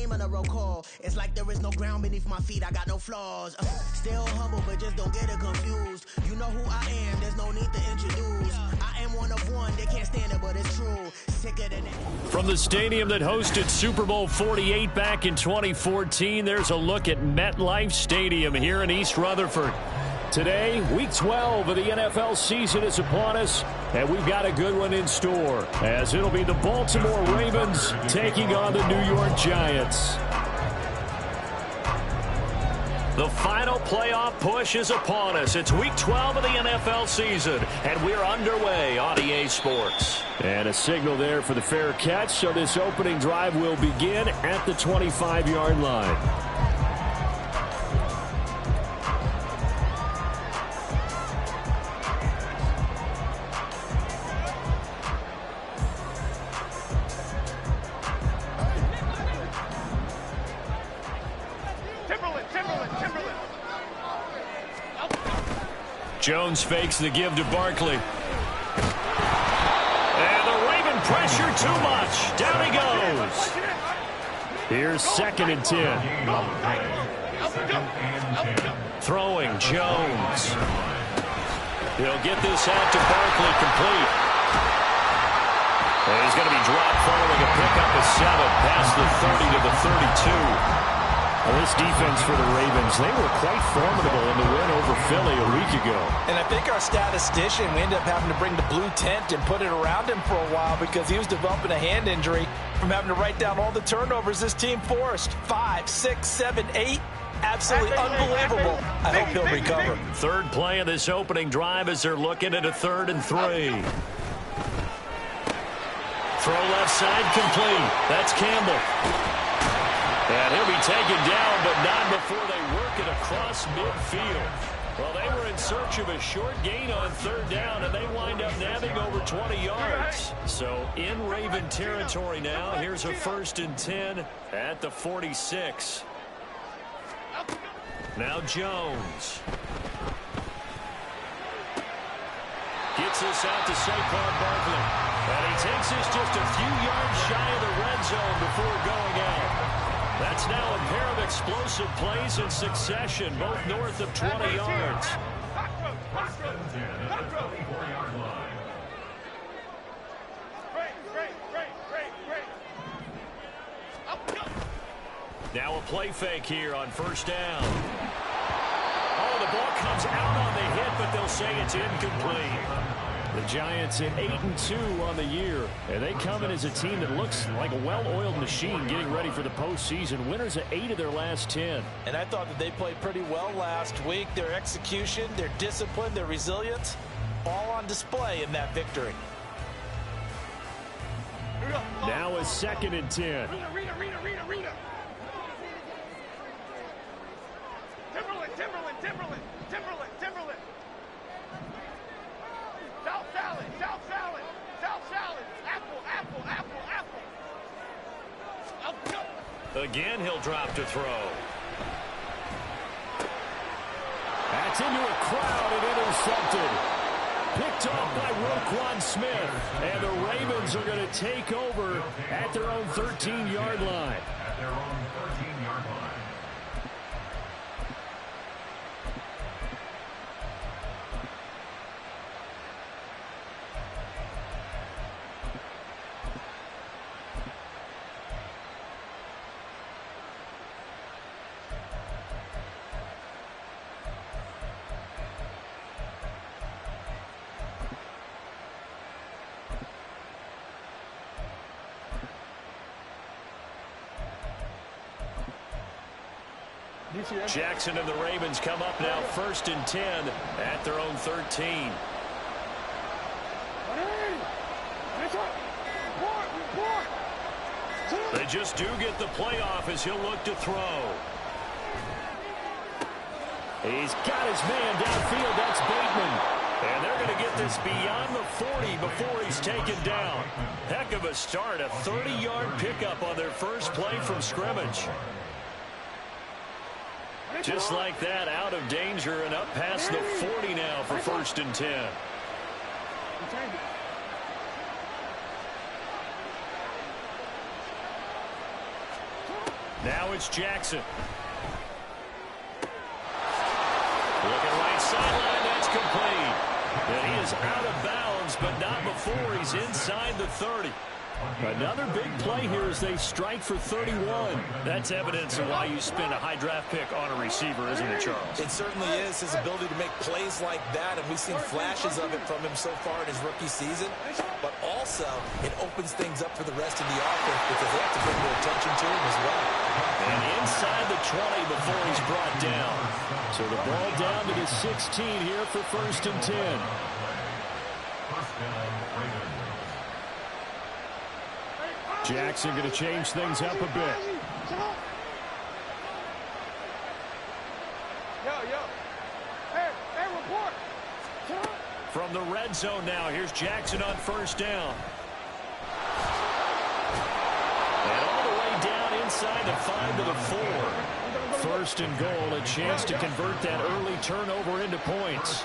game on a roll call. It's like there is no ground beneath my feet, I got no flaws. Still humble, but just don't get it confused. You know who I am, there's no need to introduce. I am one of one, they can't stand it, but it's true. Sicker than it. From the stadium that hosted Super Bowl 48 back in 2014, there's a look at MetLife Stadium here in East Rutherford. Today, Week 12 of the NFL season is upon us, and we've got a good one in store, as it'll be the Baltimore Ravens taking on the New York Giants. The final playoff push is upon us. It's Week 12 of the NFL season, and we're underway on EA Sports. And a signal there for the fair catch, so this opening drive will begin at the 25-yard line. Jones fakes the give to Barkley. And the Raven pressure too much. Down he goes. Here's 2nd and 10. Throwing Jones. He'll get this out to Barkley complete. And he's going to be dropped following a pickup of 7 past the 30 to the 32. Well, this defense for the Ravens, they were quite formidable in the win over Philly a week ago. And I think our statistician, we ended up having to bring the blue tent and put it around him for a while because he was developing a hand injury from having to write down all the turnovers this team forced. 5, 6, 7, 8. Absolutely unbelievable. I hope he'll recover. Third play of this opening drive as they're looking at a 3rd and 3. Throw left side complete. That's Campbell. And he'll be taken down, but not before they work it across midfield. Well, they were in search of a short gain on 3rd down, and they wind up nabbing over 20 yards. So in Raven territory now, here's a 1st and 10 at the 46. Now Jones. Gets this out to Saquon Barkley. And he takes this just a few yards shy of the red zone before going out. That's now a pair of explosive plays in succession, both north of 20 yards. Now a play fake here on 1st down. Oh, the ball comes out on the hit, but they'll say it's incomplete. The Giants at 8-2 on the year, and they come in as a team that looks like a well-oiled machine getting ready for the postseason. Winners of 8 of their last 10. And I thought that they played pretty well last week. Their execution, their discipline, their resilience, all on display in that victory. Now a 2nd and 10. Timberland. South salad. Apple. Again, he'll drop to throw. That's into a crowd and intercepted. Picked off by Roquan Smith. And the Ravens are going to take over at their own 13-yard line. Jackson and the Ravens come up now 1st and 10 at their own 13. They just do get the playoff as he'll look to throw. He's got his man downfield. That's Bateman. And they're going to get this beyond the 40 before he's taken down. Heck of a start. A 30-yard pickup on their first play from scrimmage. Just like that, out of danger and up past the 40 now for 1st and 10. Now it's Jackson. Looking right sideline, that's complete. And he is out of bounds, but not before he's inside the 30. Another big play here as they strike for 31. That's evidence of why you spend a high draft pick on a receiver, isn't it, Charles? It certainly is, his ability to make plays like that, and we've seen flashes of it from him so far in his rookie season. But also, it opens things up for the rest of the offense because they have to bring their attention to him as well. And inside the 20 before he's brought down. So the ball down to the 16 here for 1st and 10. Jackson going to change things up a bit. Hey, report. From the red zone now, here's Jackson on 1st down. And all the way down inside the 5 to the 4. 1st and goal, a chance to convert that early turnover into points.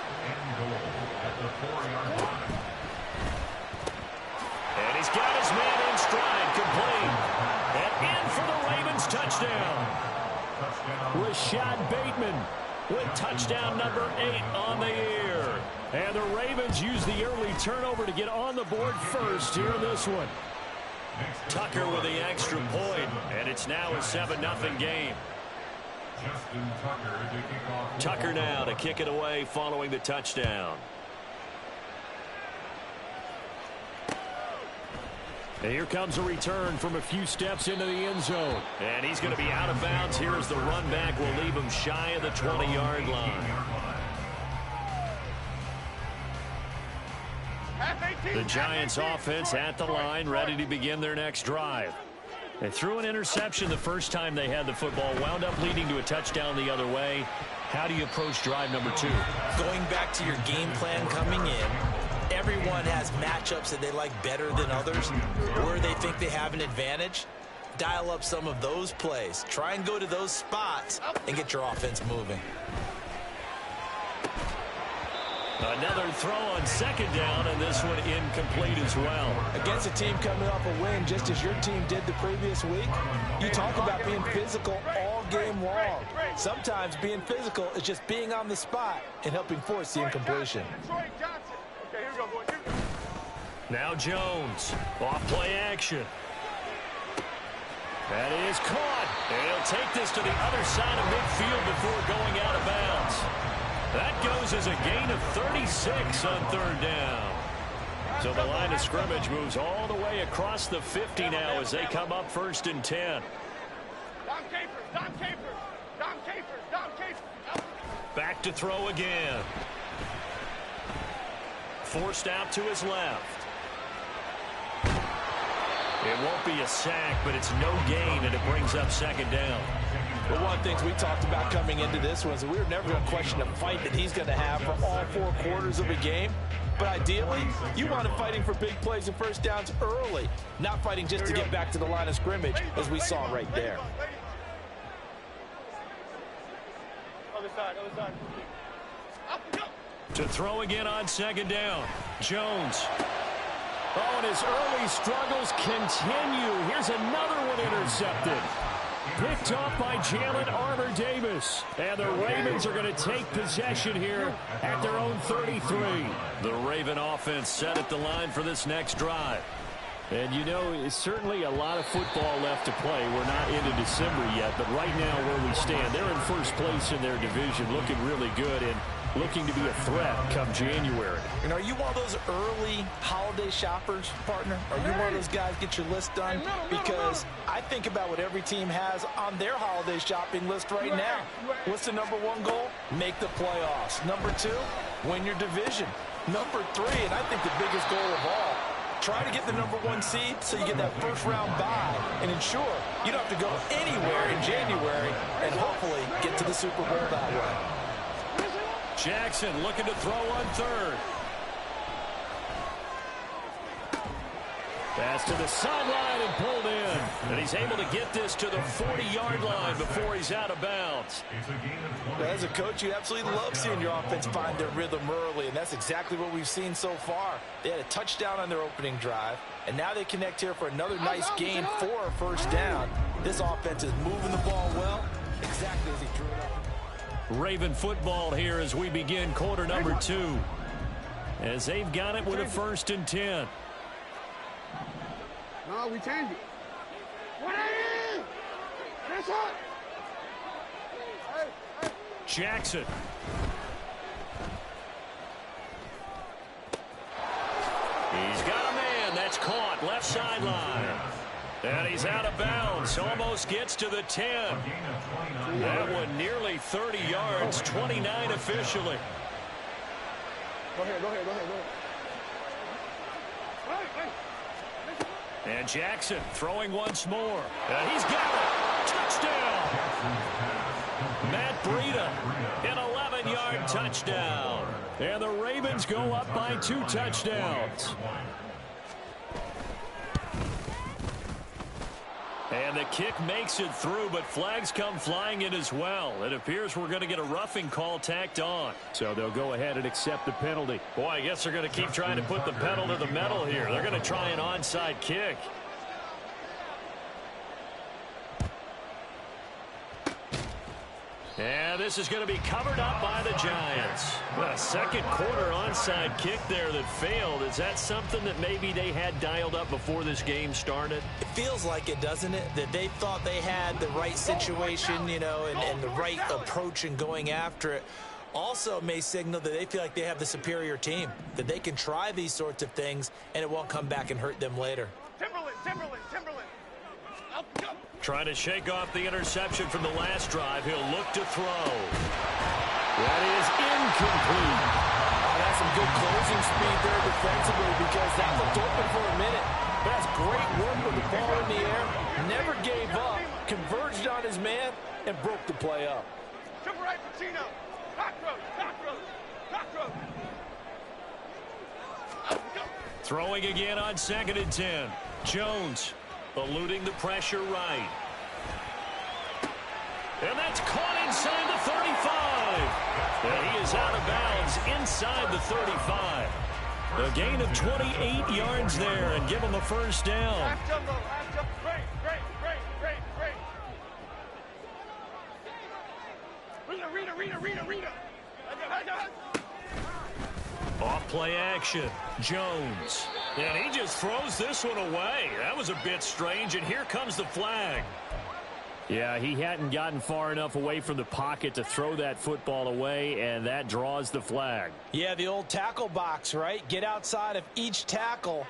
And he's got his man in stride, complete. And in for the Ravens touchdown. Rashad Bateman with touchdown number 8 on the year. And the Ravens use the early turnover to get on the board first here in this one. Tucker with the extra point, and it's now a 7-0 game. Tucker now to kick it away following the touchdown. And here comes a return from a few steps into the end zone. And he's going to be out of bounds here as the run back will leave him shy of the 20-yard line. The Giants offense at the line, ready to begin their next drive. They threw an interception the first time they had the football, wound up leading to a touchdown the other way. How do you approach drive number 2? Going back to your game plan coming in, everyone has matchups that they like better than others, where they think they have an advantage. Dial up some of those plays. Try and go to those spots and get your offense moving. Another throw on 2nd down, and this one incomplete as well. Against a team coming off a win, just as your team did the previous week, you talk about being physical all game long. Sometimes being physical is just being on the spot and helping force the incompletion. Now Jones, off play action. That is caught. And he'll take this to the other side of midfield before going out of bounds. That goes as a gain of 36 on 3rd down. So the line of scrimmage moves all the way across the 50 now as they come up 1st and 10. Back to throw again. Forced out to his left. It won't be a sack, but it's no gain, and it brings up 2nd down. Well, one of the things we talked about coming into this was that we were never going to question the fight that he's going to have for all 4 quarters of a game. But ideally, you want him fighting for big plays and 1st downs early, not fighting just to get back to the line of scrimmage, as we saw right there. Other side. To throw again on 2nd down. Jones. Oh, and his early struggles continue. Here's another one intercepted. Picked off by Jalen Armour-Davis. And the Ravens are going to take possession here at their own 33. The Raven offense set at the line for this next drive. And, you know, it's certainly a lot of football left to play. We're not into December yet, but right now where we stand, they're in 1st place in their division, looking really good and looking to be a threat come January. And are you one of those early holiday shoppers, partner? Are you one of those guys get your list done? Because I think about what every team has on their holiday shopping list right now. What's the number 1 goal? Make the playoffs. Number 2, win your division. Number 3, and I think the biggest goal of all, try to get the number 1 seed so you get that 1st round bye and ensure you don't have to go anywhere in January and hopefully get to the Super Bowl that way. Jackson looking to throw on 3rd. Pass to the sideline and pulled in. And he's able to get this to the 40-yard line before he's out of bounds. As a coach, you absolutely love seeing your offense find their rhythm early, and that's exactly what we've seen so far. They had a touchdown on their opening drive, and now they connect here for another nice gain for a 1st down. This offense is moving the ball well, exactly as he drew it up. Raven football here as we begin quarter number 2. As they've got it with a 1st and 10. No, we changed it. Jackson. He's got a man. That's caught. Left sideline. And he's out of bounds. Almost gets to the 10. That one nearly 30 yards. 29 officially. Go ahead. And Jackson throwing once more. And he's got it. Touchdown. Matt Breida, an 11-yard touchdown. And the Ravens go up by 2 touchdowns. And the kick makes it through, but flags come flying in as well. It appears we're going to get a roughing call tacked on. So they'll go ahead and accept the penalty. Boy, I guess they're going to keep trying to put the pedal to the metal here. They're going to try an onside kick. And this is going to be covered up by the Giants. A second quarter onside kick there that failed. Is that something that maybe they had dialed up before this game started? It feels like it, doesn't it? That they thought they had the right situation, you know, and the right approach in going after it. Also may signal that they feel like they have the superior team, that they can try these sorts of things and it won't come back and hurt them later. Timberland. Trying to shake off the interception from the last drive. He'll look to throw. That is incomplete. That's some good closing speed there defensively because that looked open for a minute. But that's great work with the ball in the air. Never gave up. Converged on his man and broke the play up. Triple right, Pacino. Cockroach. Throwing again on 2nd and 10. Jones eluding the pressure right. And that's caught inside the 35. And he is out of bounds inside the 35. A gain of 28 yards there and give him a first down. Last jump. Great. Rita. Off play action. Jones. And he just throws this one away. That was a bit strange, and here comes the flag. Yeah, he hadn't gotten far enough away from the pocket to throw that football away, and that draws the flag. Yeah, the old tackle box, right? Get outside of each tackle,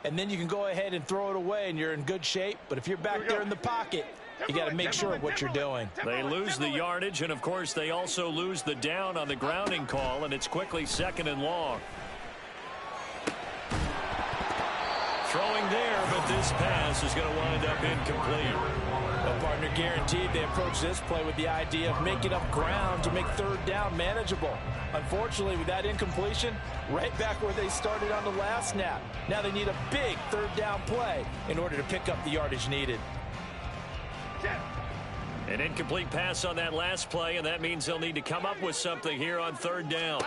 and then you can go ahead and throw it away, and you're in good shape. But if you're back there in the pocket, you got to make sure of what you're doing. They lose the yardage, and, of course, they also lose the down on the grounding call, and it's quickly 2nd and long. Throwing there, but this pass is going to wind up incomplete. A partner guaranteed they approach this play with the idea of making up ground to make 3rd down manageable. Unfortunately, with that incompletion, right back where they started on the last snap. Now they need a big 3rd down play in order to pick up the yardage needed. An incomplete pass on that last play, and that means they'll need to come up with something here on 3rd down.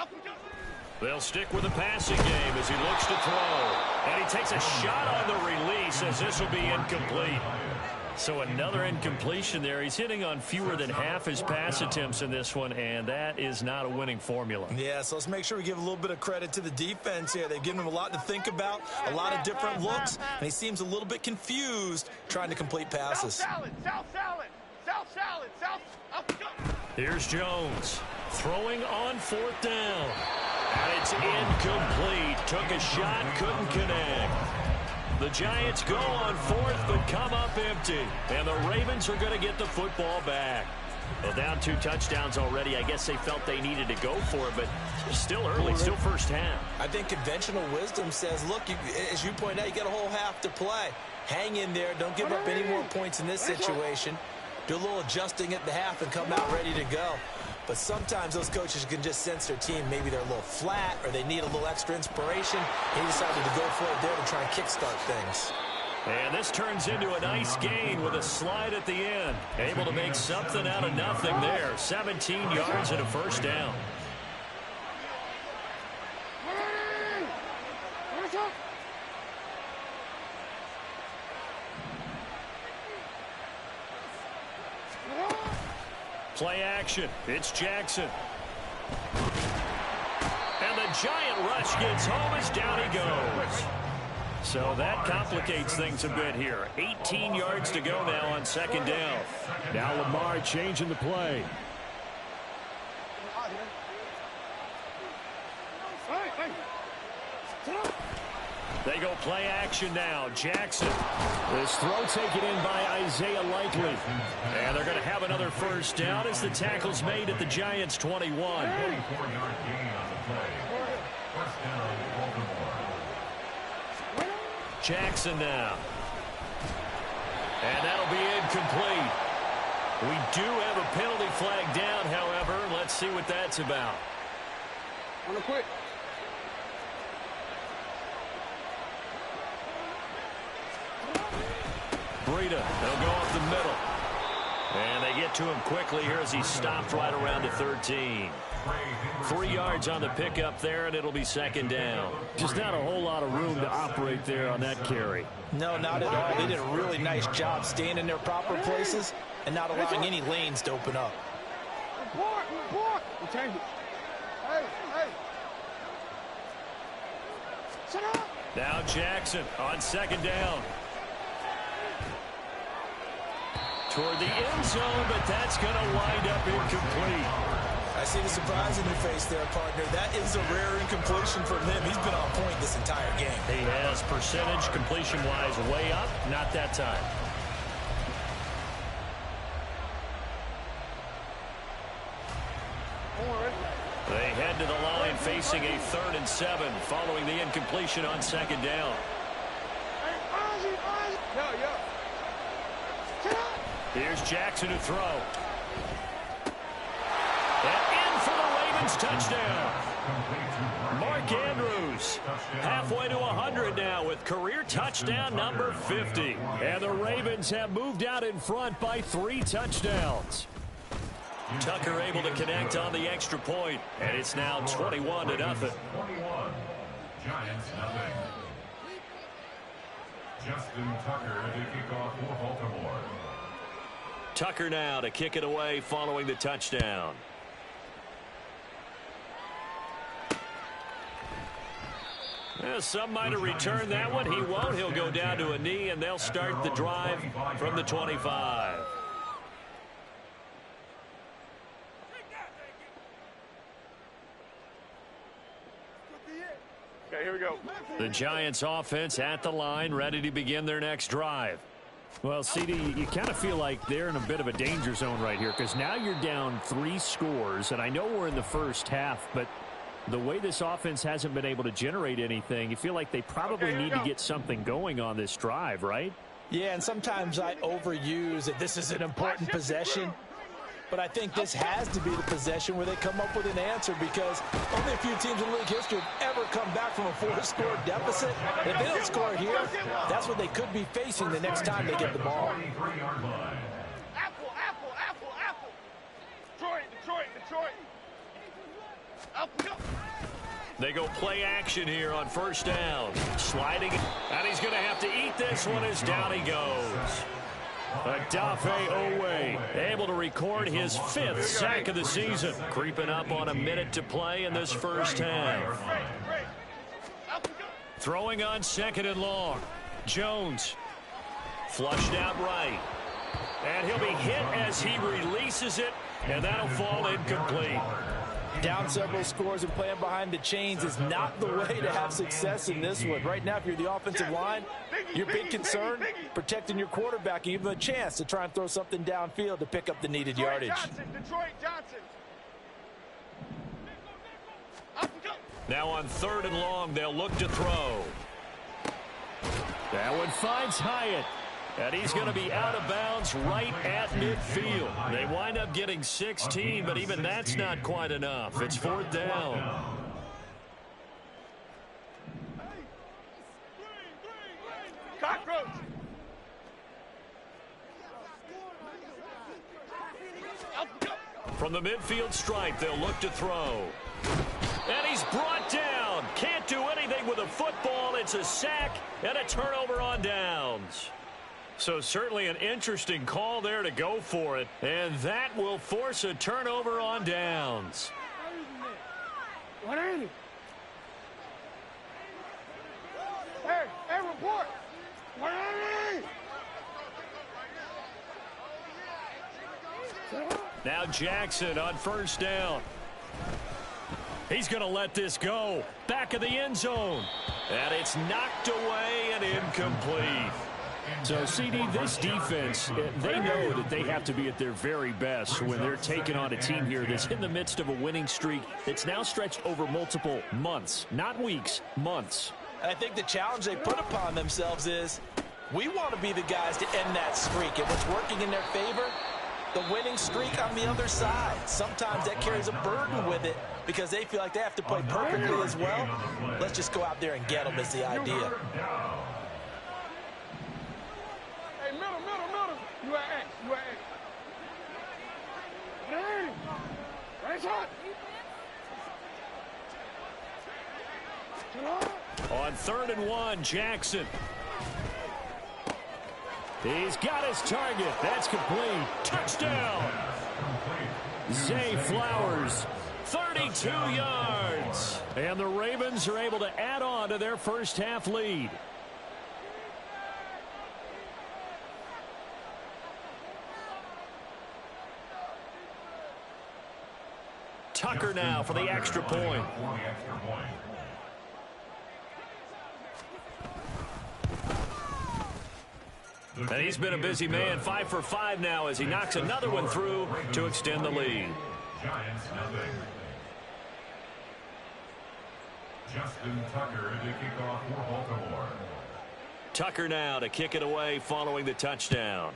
They'll stick with the passing game as he looks to throw. And he takes a shot on the release as this will be incomplete. So another incompletion there. He's hitting on fewer than half his pass attempts in this one, and that is not a winning formula. Yeah, so let's make sure we give a little bit of credit to the defense here. They've given him a lot to think about, a lot of different looks, and he seems a little bit confused trying to complete passes. South salad. Here's Jones throwing on 4th down. And it's incomplete. Took a shot, couldn't connect. The Giants go on 4th, but come up empty. And the Ravens are going to get the football back. Well, down 2 touchdowns already. I guess they felt they needed to go for it, but still early, still first half. I think conventional wisdom says, look, as you point out, you got a whole half to play. Hang in there. Don't give up any more points in this situation. Do a little adjusting at the half and come out ready to go. But sometimes those coaches can just sense their team. Maybe they're a little flat or they need a little extra inspiration. He decided to go for it there to try and kickstart things. And this turns into a nice gain with a slide at the end. Able to make something out of nothing there. 17 yards and a first down. Play action. It's Jackson. And the giant rush gets home as down he goes. So that complicates things a bit here. 18 yards to go now on second down. Now Lamar changing the play. They go play action now. Jackson. This throw taken in by Isaiah Likely. And they're going to have another first down as the tackle's made at the Giants' 21. Jackson now. And that'll be incomplete. We do have a penalty flag down, however. Let's see what that's about. On the quick. Breida, they'll go up the middle. And they get to him quickly here as he stopped right around the 13. 3 yards on the pickup there, and it'll be second down. Just not a whole lot of room to operate there on that carry. No, not at all. They did a really nice job staying in their proper places and not allowing any lanes to open up. Report. We change it. Hey. Shut up. Now Jackson on second down. Toward the end zone, but that's going to wind up incomplete. I see the surprise in your face there, partner. That is a rare incompletion from him. He's been on point this entire game. He has percentage completion-wise way up. Not that time. They head to the line facing a 3rd and 7 following the incompletion on second down. Here's Jackson to throw. And in for the Ravens touchdown. Mark Andrews halfway to 100 now with career touchdown number 50. And the Ravens have moved out in front by 3 touchdowns. Tucker able to connect on the extra point, and it's now 21-0. 21. Giants nothing. Justin Tucker to kick off for Baltimore. Tucker now to kick it away following the touchdown. Well, some might have returned that one. He won't. He'll go down to a knee, and they'll start the drive from the 25. Okay, here we go. The Giants offense at the line, ready to begin their next drive. Well, CD, you kind of feel like they're in a bit of a danger zone right here because now you're down 3 scores, and I know we're in the first half, but the way this offense hasn't been able to generate anything, you feel like they probably need to get something going on this drive, right? Yeah, and sometimes I overuse that this is an important possession. But I think this has to be the possession where they come up with an answer because only a few teams in league history have ever come back from a 4-score deficit. If they don't score here, that's what they could be facing the next time they get the ball. Apple. Detroit. Apple. They go play action here on first down. Sliding, and he's going to have to eat this one as down he goes. Adafe Owe able to record his 5th sack of the season. Creeping up on a minute to play in this first half. Throwing on second and long. Jones flushed out right. And he'll be hit as he releases it, and that'll fall incomplete. Down several scores and playing behind the chains is not the way to have success in this one. Right now, if you're the offensive line, your big concern, protecting your quarterback and give him a chance to try and throw something downfield to pick up the needed yardage. Detroit Johnson. Now on 3rd and long, they'll look to throw. That one finds Hyatt. And he's going to be out of bounds right at midfield. They wind up getting 16, but even that's not quite enough. It's 4th down. Cockroach. From the midfield stripe, they'll look to throw. And he's brought down. Can't do anything with a football. It's a sack and a turnover on downs. So certainly an interesting call there to go for it. And that will force a turnover on downs. What ain't it? Hey, report. What ain't it? Now Jackson on first down. He's going to let this go. Back of the end zone. And it's knocked away and incomplete. So, CD, this defense, they know that they have to be at their very best when they're taking on a team here that's in the midst of a winning streak that's now stretched over multiple months, not weeks, months. And I think the challenge they put upon themselves is we want to be the guys to end that streak. And what's working in their favor? The winning streak on the other side. Sometimes that carries a burden with it because they feel like they have to play perfectly as well. Let's just go out there and get them is the idea. Hey, middle. You at X. Hey, right shot. On 3rd and 1, Jackson. He's got his target. That's complete. Touchdown. Zay Flowers, 32 yards. And the Ravens are able to add on to their first half lead. Tucker now for the extra point. And he's been a busy man, 5 for 5 now as he knocks another one through to extend the lead. Giants nothing. Justin Tucker to kick off for Baltimore. Tucker now to kick it away following the touchdown.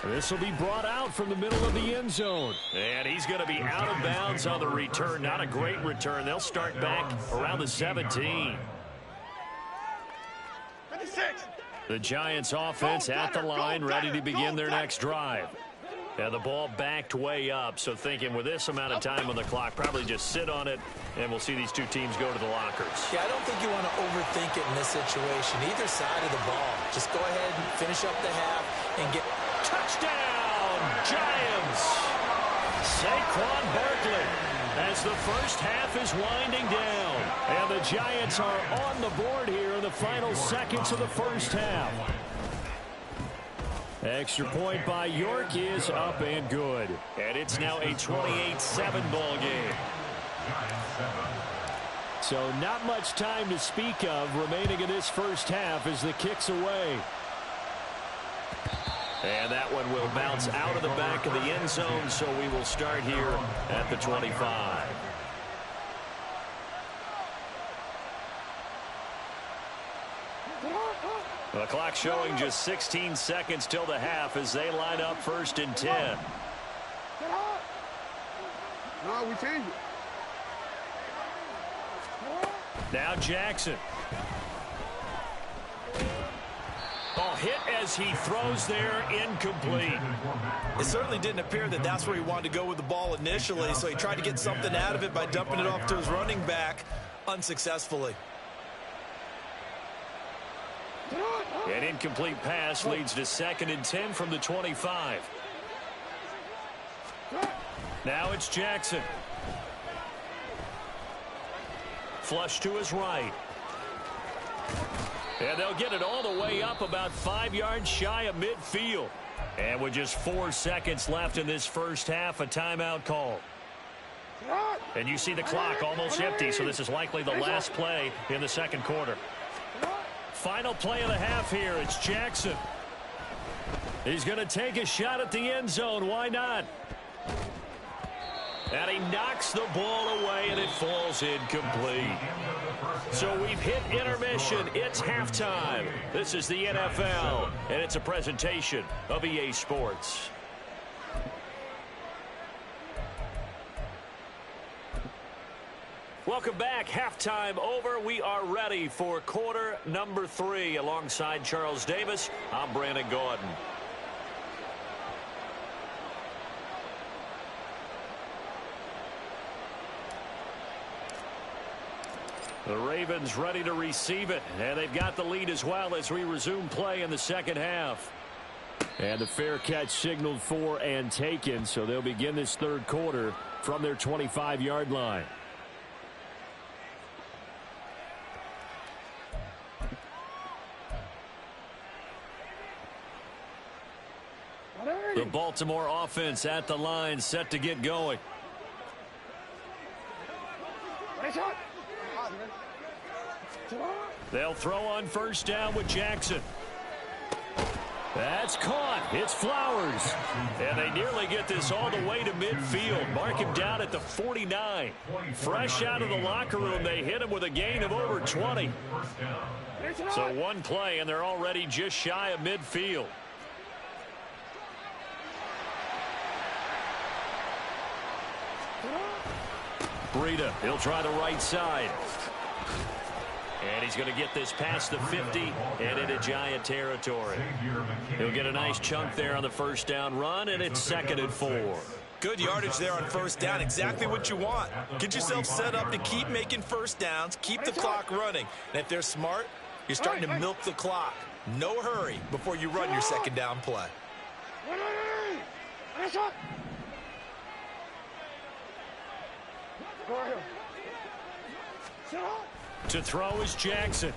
This will be brought out from the middle of the end zone. And he's going to be out of bounds on the return. Not a great return. They'll start back around the 17. 56. The Giants offense at the line, ready to begin their next drive. And the ball backed way up. So thinking with this amount of time on the clock, probably just sit on it, and we'll see these two teams go to the lockers. Yeah, I don't think you want to overthink it in this situation. Either side of the ball. Just go ahead and finish up the half and get... Touchdown, Giants! Saquon Barkley as the first half is winding down. And the Giants are on the board here in the final seconds of the first half. Extra point by York is up and good. And it's now a 28-7 ball game. So not much time to speak of remaining in this first half as the kick's away. And that one will bounce out of the back of the end zone, so we will start here at the 25. The clock showing just 16 seconds till the half as they line up 1st and 10. No, we change it. Now Jackson. Oh, hit as he throws there, incomplete. It certainly didn't appear that that's where he wanted to go with the ball initially, so he tried to get something out of it by dumping it off to his running back unsuccessfully. An incomplete pass leads to 2nd and 10 from the 25. Now it's Jackson. Flush to his right. And they'll get it all the way up about 5 yards shy of midfield. And with just 4 seconds left in this first half, a timeout call. And you see the clock almost empty, so this is likely the last play in the second quarter. Final play of the half here. It's Jackson. He's going to take a shot at the end zone. Why not? And he knocks the ball away, and it falls incomplete. So we've hit intermission. It's halftime. This is the NFL, and it's a presentation of EA Sports. Welcome back. Halftime over. We are ready for quarter number 3. Alongside Charles Davis, I'm Brandon Gordon. The Ravens ready to receive it, and they've got the lead as well as we resume play in the second half. And the fair catch signaled for and taken, so they'll begin this third quarter from their 25-yard line. The Baltimore offense at the line, set to get going. They'll throw on first down with Jackson. That's caught. It's Flowers. And they nearly get this all the way to midfield. Mark him down at the 49. Fresh out of the locker room, they hit him with a gain of over 20. So one play, and they're already just shy of midfield. Breida, he'll try the right side. And he's going to get this past the 50 and into Giant territory. He'll get a nice chunk there on the first down run, and it's 2nd and 4. Good yardage there on first down. Exactly what you want. Get yourself set up to keep making first downs, keep the clock running. And if they're smart, you're starting to milk the clock. No hurry before you run your second down play. To throw is Jackson.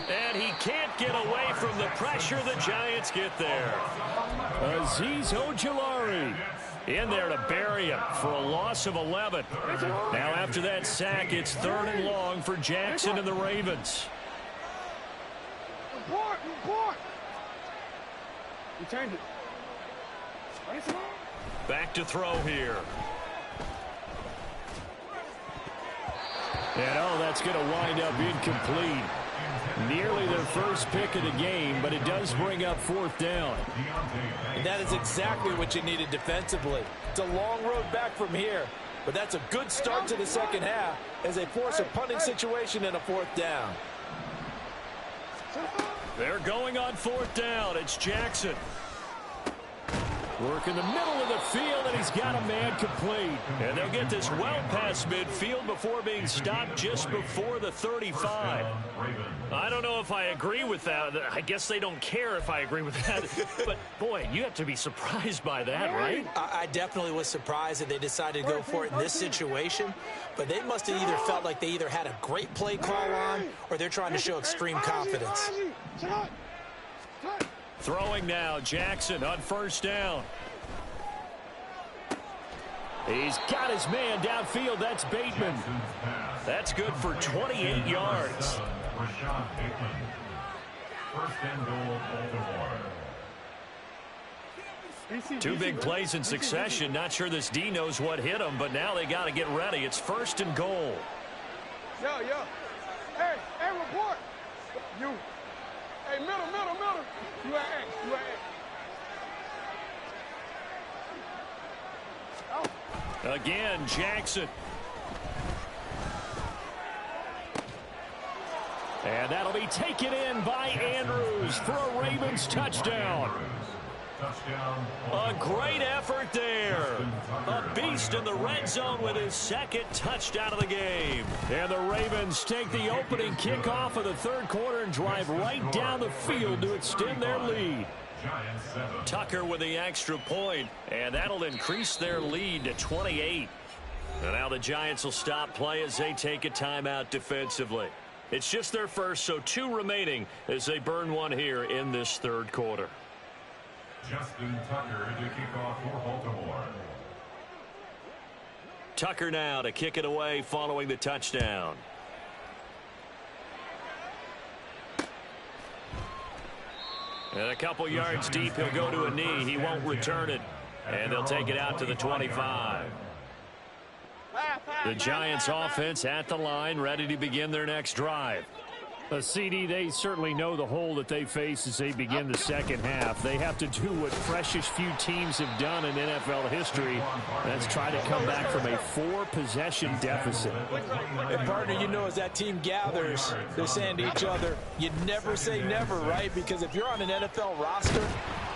And he can't get away from the pressure. The Giants get there. Azeez Ojulari In there to bury him for a loss of 11. Now after that sack, it's 3rd and long for Jackson and the Ravens. You change it. Back to throw here. And that's going to wind up incomplete. Nearly their first pick of the game, but it does bring up 4th down. And that is exactly what you needed defensively. It's a long road back from here, but that's a good start to the second half as they force a punting situation and a 4th down. They're going on 4th down. It's Jackson. Work in the middle of the field, and he's got a man complete. And they'll get this well past midfield before being stopped just before the 35. I don't know if I agree with that. I guess they don't care if I agree with that. But, boy, you have to be surprised by that, right? I definitely was surprised that they decided to go for it in this situation. But they must have either felt like they either had a great play call on or they're trying to show extreme confidence. Throwing now, Jackson on first down. He's got his man downfield. That's Bateman. That's good for 28 yards. Two big plays in succession. Not sure this D knows what hit him, but now they got to get ready. It's 1st and goal. Yo. Hey, report. You. Hey, middle. You at A. Again, Jackson. And that'll be taken in by Andrews for a Ravens touchdown. A great effort there. A beast in the red zone with his 2nd touchdown of the game. And the Ravens take the opening kickoff of the 3rd quarter and drive right down the field to extend their lead. Tucker with the extra point, and that'll increase their lead to 28. And now the Giants will stop play as they take a timeout defensively. It's just their first, so 2 remaining as they burn one here in this 3rd quarter. Justin Tucker to kick off for Baltimore. Tucker now to kick it away following the touchdown. And a couple yards deep, he'll go to a knee. He won't return it. And they'll take it out to the 25. The Giants offense at the line, ready to begin their next drive. CD, they certainly know the hole that they face as they begin the second half. They have to do what precious few teams have done in NFL history. That's try to come back from a 4-possession deficit. And partner, you know, as that team gathers, they're saying to each other, you never say never, right? Because if you're on an NFL roster,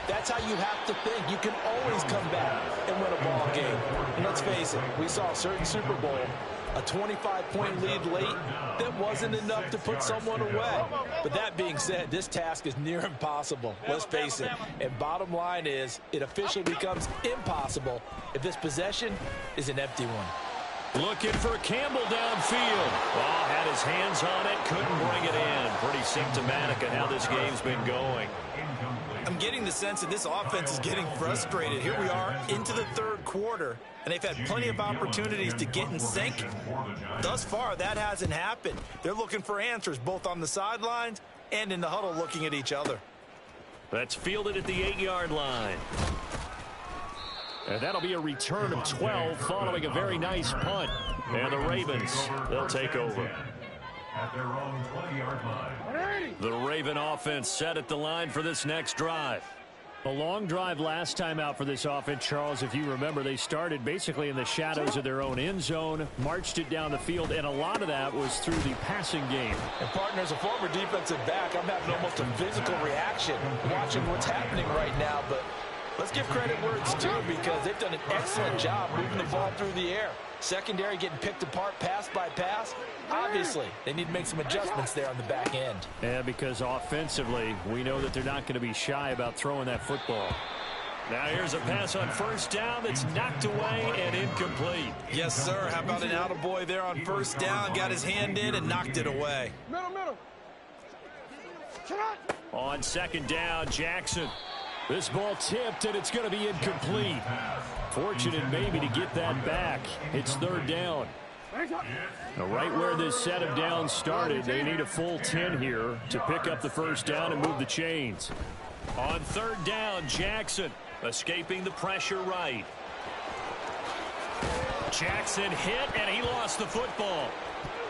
that's how you have to think. You can always come back and win a ball game. And let's face it, we saw a certain Super Bowl A 25-point lead late, that wasn't enough to put someone away. But that being said, this task is near impossible. Let's face it. And bottom line is, it officially becomes impossible if this possession is an empty one. Looking for Campbell downfield. Oh, had his hands on it, couldn't bring it in. Pretty symptomatic of how this game's been going. I'm getting the sense that this offense is getting frustrated. Here we are into the third quarter, and they've had plenty of opportunities to get in sync. Thus far, that hasn't happened. They're looking for answers both on the sidelines and in the huddle looking at each other. That's fielded at the 8-yard line. And that'll be a return of 12 following a very nice punt. And the Ravens, they'll take over. At their own 20-yard line. The Raven offense set at the line for this next drive. A long drive last time out for this offense, Charles. If you remember, they started basically in the shadows of their own end zone, marched it down the field, and a lot of that was through the passing game. And, partner, as a former defensive back, I'm having almost a physical reaction watching what's happening right now. But let's give credit where it's due because they've done an excellent job moving the ball through the air. Secondary getting picked apart pass by pass. Obviously, they need to make some adjustments there on the back end. Yeah, because offensively, we know that they're not going to be shy about throwing that football. Now here's a pass on first down that's knocked away and incomplete. Yes, sir. How about an attaboy there on first down? Got his hand in and knocked it away. Middle. On second down, Jackson. This ball tipped, and it's going to be incomplete. Fortunate maybe to get that back. It's third down. Now, right where this set of downs started, they need a full 10 here to pick up the first down and move the chains. On third down, Jackson escaping the pressure right. Jackson hit, and he lost the football.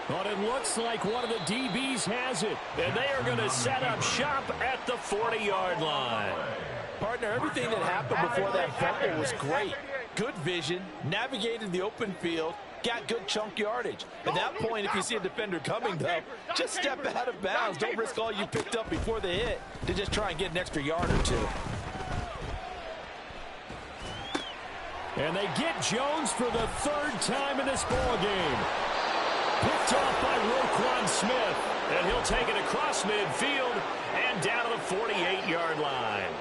But it looks like one of the DBs has it. And they are going to set up shop at the 40-yard line. Partner, everything that happened before that fumble was great. Good vision, navigated the open field, got good chunk yardage. At that point, if you see a defender coming, though, just step out of bounds. Don't risk all you picked up before the hit to just try and get an extra yard or two. And they get Jones for the third time in this ball game. Picked off by Roquan Smith. And he'll take it across midfield and down to the 48-yard line.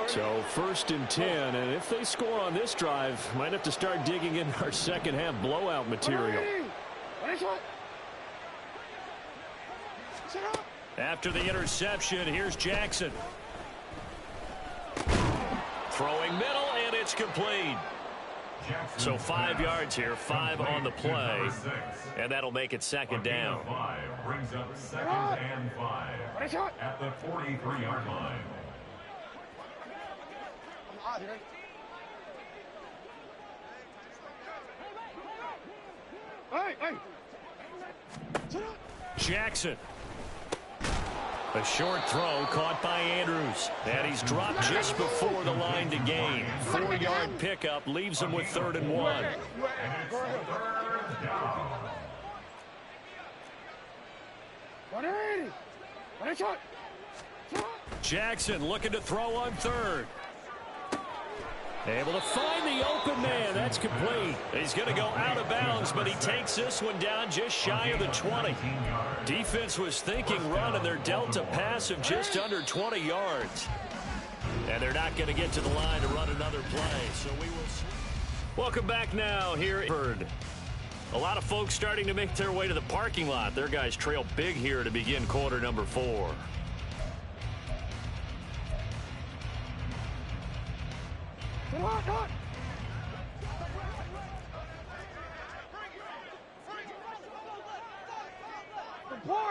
So first and 10, and if they score on this drive, might have to start digging in our second half blowout material. After the interception, here's Jackson. Throwing middle, and it's complete. So 5 yards here, 5 on the play, and that'll make it second down. Brings up second and 5 at the 43-yard line. Jackson. A short throw caught by Andrews. And he's dropped just before the line to gain. 4-yard pickup leaves him with 3rd and 1. Jackson looking to throw on 3rd. Able to find the open man. That's complete. He's going to go out of bounds, but he takes this one down just shy of the 20. Defense was thinking run, and they're dealt a pass of just under 20 yards. And they're not going to get to the line to run another play. So we will see. Welcome back now here at Bird. A lot of folks starting to make their way to the parking lot. Their guys trail big here to begin quarter number 4.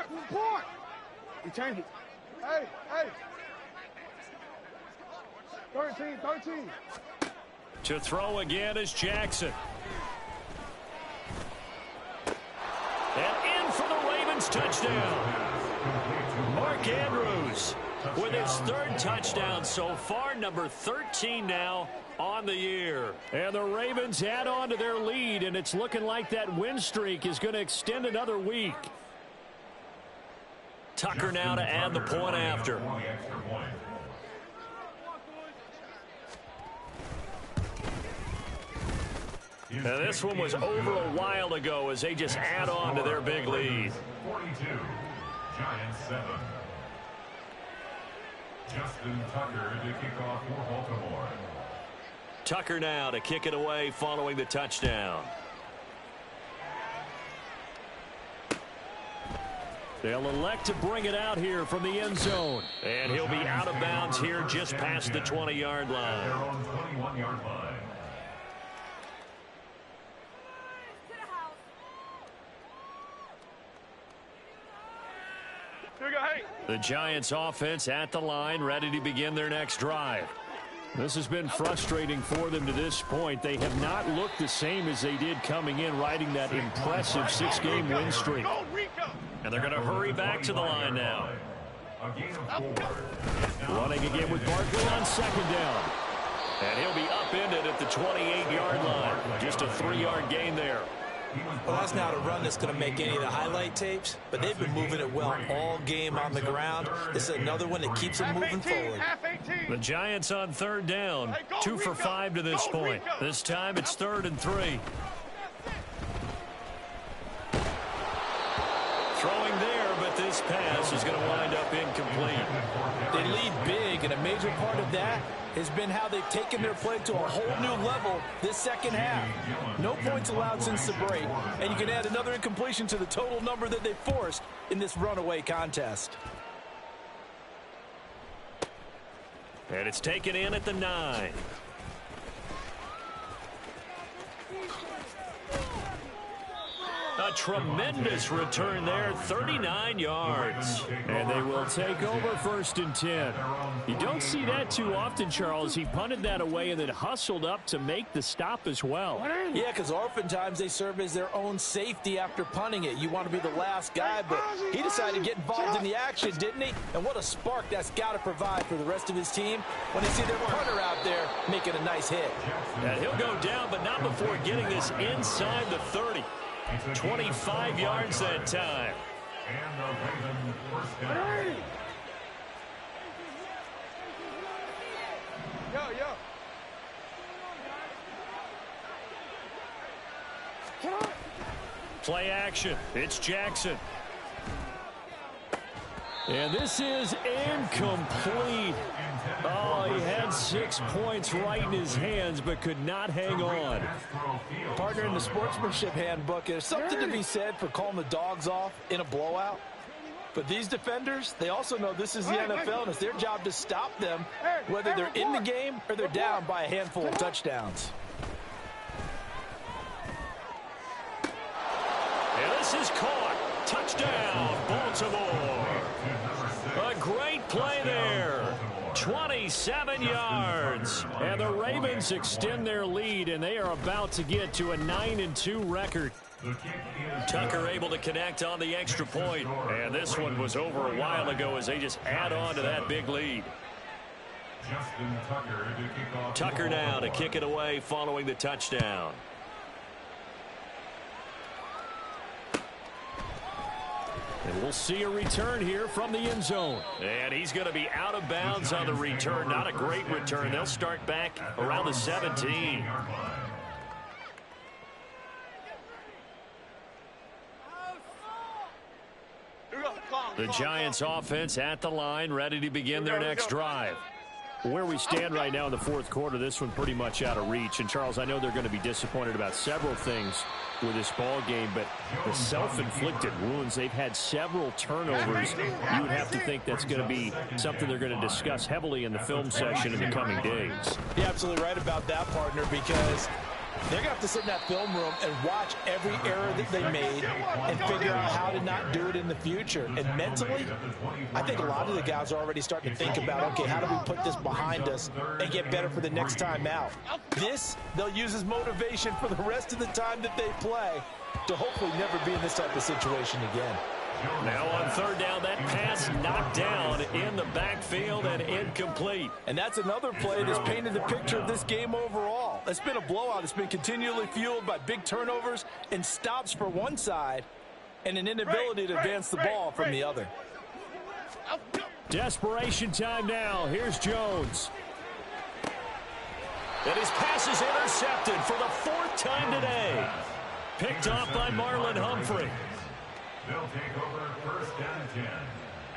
Report! We change it. Hey! 13. To throw again is Jackson. And in for the Ravens touchdown. Mark Andrews with his 3rd touchdown so far, number 13 now on the year. And the Ravens add on to their lead, and it's looking like that win streak is going to extend another week. Tucker now to add the point after. And this one was over a while ago as they just add on to their big lead. 42, Giants 7. Justin Tucker to kick off for Baltimore. Tucker now to kick it away following the touchdown. They'll elect to bring it out here from the end zone. And he'll be out of bounds here just past the 20-yard line. Their own 21-yard line. The Giants offense at the line, ready to begin their next drive. This has been frustrating for them to this point. They have not looked the same as they did coming in, riding that impressive 6-game win streak. And they're going to hurry back to the line now. Running again with Barkley on second down. And he'll be upended at the 28-yard line. Just a 3-yard gain there. Well, that's not a run that's going to make any of the highlight tapes, but they've been moving it well all game on the ground. This is another one that keeps them moving forward. The Giants on third down, 2 for 5 to this point. This time it's 3rd and 3. Throwing there, but this pass is going to wind up incomplete. They lead big, and a major part of that has been how they've taken their play to a whole new level this second half. No points allowed since the break, and you can add another incompletion to the total number that they forced in this runaway contest. And it's taken in at the 9. A tremendous return there, 39 yards. And they will take over 1st and 10. You don't see that too often, Charles. He punted that away and then hustled up to make the stop as well. Yeah, because oftentimes they serve as their own safety after punting it. You want to be the last guy, but he decided to get involved in the action, didn't he? And what a spark that's got to provide for the rest of his team when they see their punter out there making a nice hit. And he'll go down, but not before getting this inside the 30. 25 yards that time. And the Ravens first down. Play action. It's Jackson. And this is incomplete. Oh, he had 6 points right in his hands, but could not hang on. Partner, in the sportsmanship handbook, there's something to be said for calling the dogs off in a blowout. But these defenders, they also know this is the NFL, and it's their job to stop them, whether they're in the game or they're down by a handful of touchdowns. And this is caught. Touchdown, Baltimore. A great play there. 27 yards. And the Ravens extend their lead, and they are about to get to a 9-2 record. Tucker able to connect on the extra point. And this one was over a while ago as they just add on to that big lead. Justin Tucker to kick off. Tucker now to kick it away following the touchdown. And we'll see a return here from the end zone. And he's going to be out of bounds on the return. Not a great return. They'll start back around the 17. The Giants offense at the line, ready to begin their next drive. Where we stand right now in the 4th quarter, this one pretty much out of reach. And, Charles, I know they're going to be disappointed about several things with this ball game, but the self-inflicted wounds, they've had several turnovers. You would have to think that's going to be something they're going to discuss heavily in the film session in the coming days. You're absolutely right about that, partner, because they're going to have to sit in that film room and watch every error that they made and figure out how to not do it in the future. And mentally, I think a lot of the guys are already starting to think about, okay, how do we put this behind us and get better for the next time out? This, they'll use as motivation for the rest of the time that they play to hopefully never be in this type of situation again. Now on third down, that pass knocked down in the backfield and incomplete. And that's another play that's painted the picture of this game overall. It's been a blowout. It's been continually fueled by big turnovers and stops for one side and an inability to advance the ball from the other. Desperation time now. Here's Jones. And his pass is intercepted for the 4th time today. Picked off by Marlon Humphrey. They'll take over 1st and 10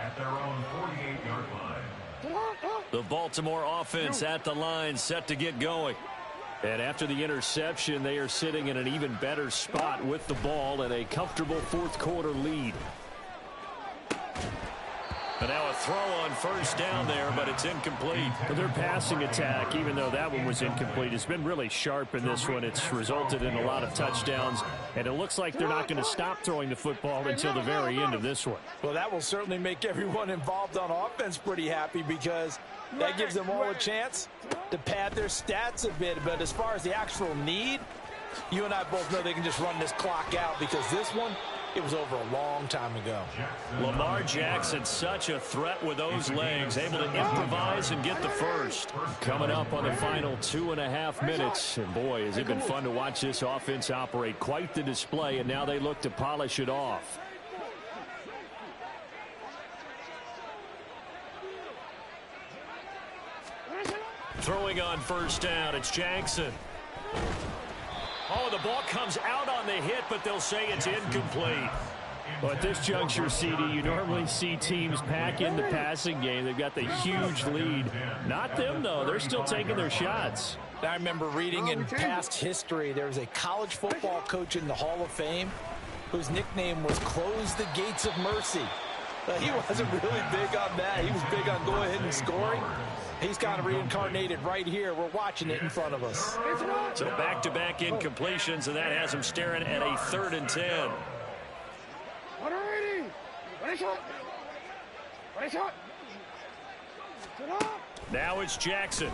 at their own 48-yard line. The Baltimore offense at the line, set to get going. And after the interception, they are sitting in an even better spot with the ball and a comfortable 4th quarter lead. And now a throw on 1st down there, but it's incomplete. Their passing attack, even though that one was incomplete, has been really sharp in this one. It's resulted in a lot of touchdowns, and it looks like they're not going to stop throwing the football until the very end of this one. Well, that will certainly make everyone involved on offense pretty happy, because that gives them all a chance to pad their stats a bit. But as far as the actual need, you and I both know they can just run this clock out, because this one, it was over a long time ago. Lamar Jackson, such a threat with those legs, able to improvise and get the first. Coming up on the final 2.5 minutes. And boy, has it been fun to watch this offense operate. Quite the display, and now they look to polish it off. Throwing on 1st down, it's Jackson. Oh, the ball comes out on the hit, but they'll say it's incomplete. Well, at this juncture, CD, you normally see teams pack in the passing game. They've got the huge lead. Not them, though. They're still taking their shots. I remember reading in past history, there was a college football coach in the Hall of Fame whose nickname was Close the Gates of Mercy. He wasn't really big on that. He was big on go ahead and scoring. He's kind of reincarnated right here. We're watching it in front of us. So back-to-back incompletions, and that has him staring at a 3rd and 10. Now it's Jackson.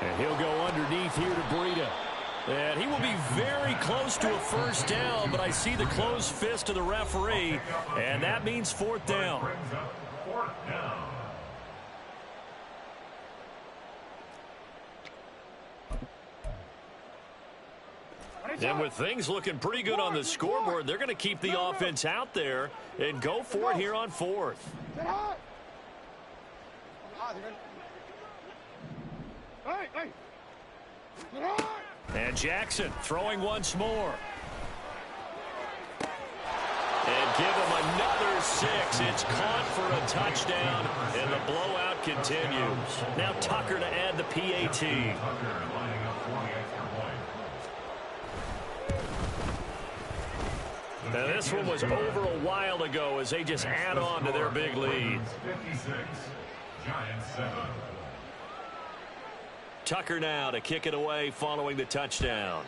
And he'll go underneath here to Breida. And he will be very close to a 1st down, but I see the closed fist of the referee, and that means 4th down. And with things looking pretty good on the scoreboard, they're going to keep the offense out there and go for it here on 4th. And Jackson throwing once more. And give him another 6. It's caught for a touchdown, and the blowout continues. Now Tucker to add the PAT. Now this one was over a while ago as they just add on to their big lead. 56, Giants 7. Tucker now to kick it away following the touchdown.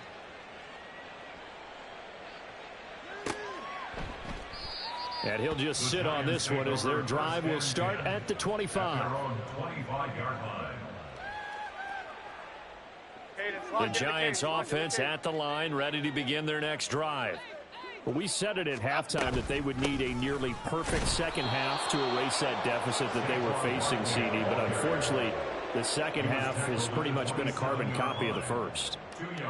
And he'll just sit on this one as their drive will start at the 25. The Giants offense at the line, ready to begin their next drive. Well, we said it at halftime that they would need a nearly perfect second half to erase that deficit that they were facing, CD. But unfortunately, the second half has pretty much been a carbon copy of the first.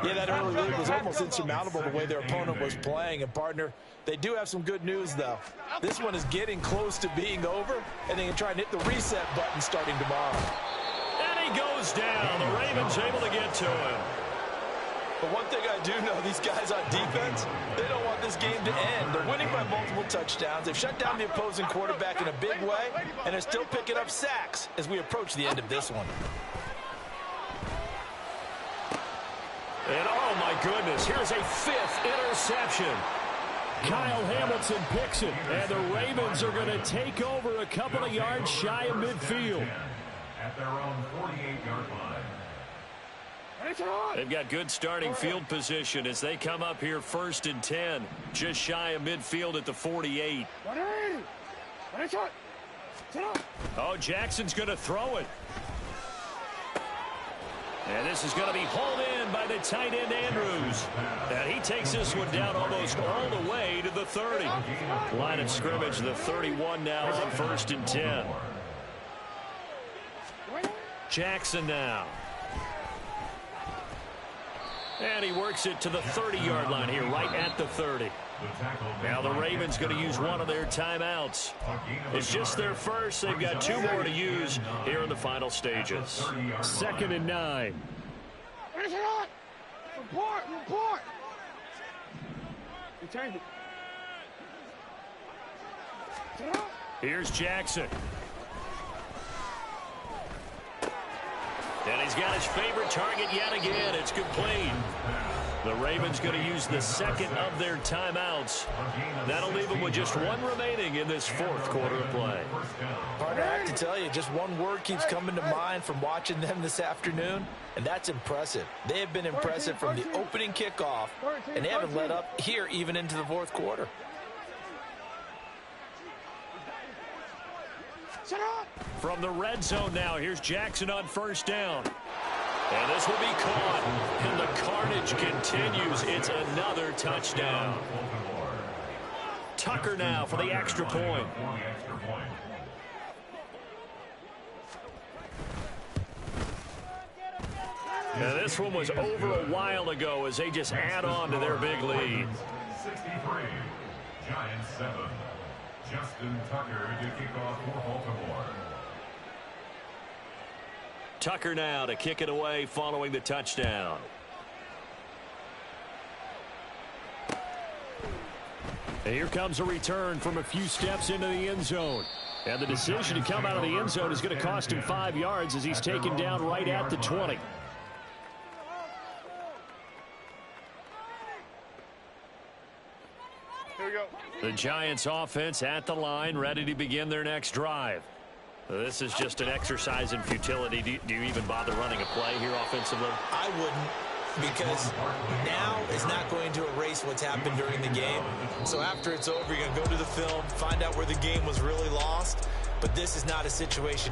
Yeah, that early lead was almost insurmountable the way their opponent was playing. And, partner, they do have some good news, though. This one is getting close to being over, and they can try and hit the reset button starting tomorrow. And he goes down. The Ravens able to get to him. But one thing I do know, these guys on defense, they don't want this game to end. They're winning by multiple touchdowns. They've shut down the opposing quarterback in a big way, and they're still picking up sacks as we approach the end of this one. And oh my goodness, here's a 5th interception. Kyle Hamilton picks it, and the Ravens are going to take over a couple of yards shy of midfield. At their own 48-yard line. They've got good starting field position as they come up here 1st and 10, just shy of midfield at the 48. Oh, Jackson's going to throw it. And this is going to be hauled in by the tight end Andrews. And he takes this one down almost all the way to the 30. Line of scrimmage, the 31 now on 1st and 10. Jackson now. And he works it to the 30-yard line here, right at the 30. Now the Ravens going to use one of their timeouts. It's just their first. They've got 2 more to use here in the final stages. 2nd and 9. Report. You changed it. Here's Jackson. And he's got his favorite target yet again. It's complete. The Ravens going to use the 2nd of their timeouts. That'll leave them with just 1 remaining in this 4th quarter of play. Partner, I have to tell you, just one word keeps coming to mind from watching them this afternoon, and that's impressive. They have been impressive from the opening kickoff, and they haven't let up here even into the 4th quarter. From the red zone now, here's Jackson on 1st down. And this will be caught, and the carnage continues. It's another touchdown. Tucker now for the extra point. Now this one was over a while ago as they just add on to their big lead. 63, Giants 7. Justin Tucker to kick off for Baltimore. Tucker now to kick it away following the touchdown. And here comes a return from a few steps into the end zone. And the decision to come out of the end zone is going to cost him 5 yards as he's taken down right at the 20. Here we go. The Giants offense at the line, ready to begin their next drive. This is just an exercise in futility. Do you even bother running a play here offensively? I wouldn't, because now is not going to erase what's happened during the game. So after it's over, you're going to go to the film, find out where the game was really lost. But this is not a situation